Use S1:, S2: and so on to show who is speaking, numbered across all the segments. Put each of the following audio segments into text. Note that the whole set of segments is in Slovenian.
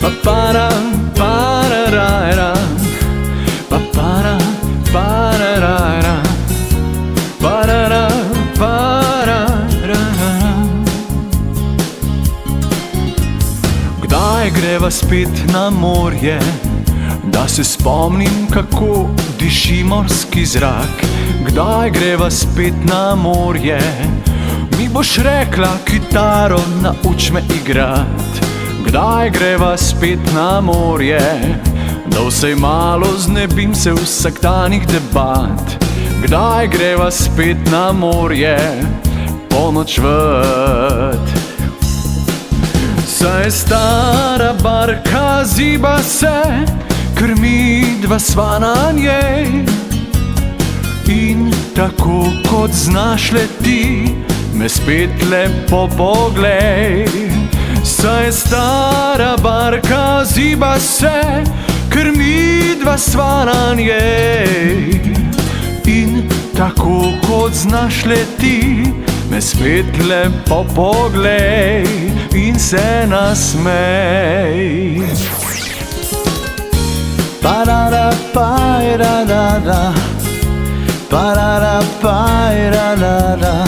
S1: Pa-para, pa-ra-ra-ra, pa-para, pa-ra-ra-ra, pa-ra-ra, pa-ra-ra-ra. Kdaj greva spet na morje, da se spomnim, kako diši morski zrak? Kdaj greva spet na morje, mi boš rekla, kitaro nauč me igrat? Kdaj greva spet na morje, da vsaj malo znebim se vsakdanjih debat? Kdaj greva spet na morje, ponočvat? Saj stara barka ziba se, ker mi dva sva na njej. In tako kot znaš leti, me spet lepo poglej. Saj stara barka ziba se, ker mi dva sva na njej. In tako kot znaš leti, me spet lepo poglej in se nasmej. Pa-ra-ra-pa-ra-ra-ra, pa-ra-ra-pa-ra-ra-ra,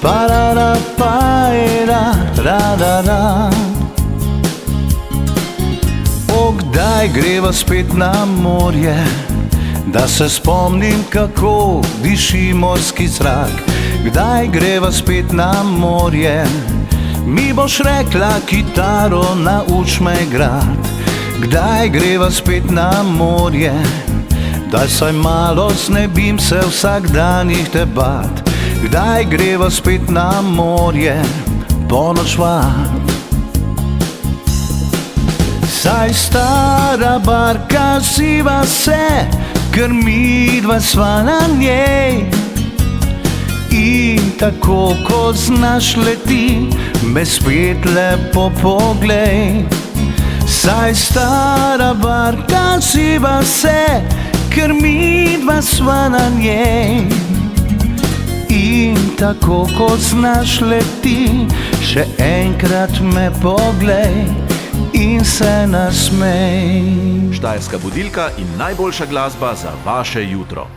S1: pa-ra-ra-pa-ra-ra-ra. O, kdaj greva spet na morje, da se spomnim, kako diši morski zrak? Kdaj greva spet na morje, mi boš rekla, kitaro nauč me igrat? Kdaj greva spet na morje, da saj malo znebim se vsakdanjih debat? Kdaj greva spet na morje, ponočvat? Saj stara barka ziba se, ker mi dva sva na njej. In tako kot znaš leti, me spet lepo poglej. Saj stara barka ziba se, ker mi dva sva na njej. In tako kot znaš leti, še enkrat me poglej in se nasmej.
S2: Štajerska budilka in najboljša glasba za vaše jutro.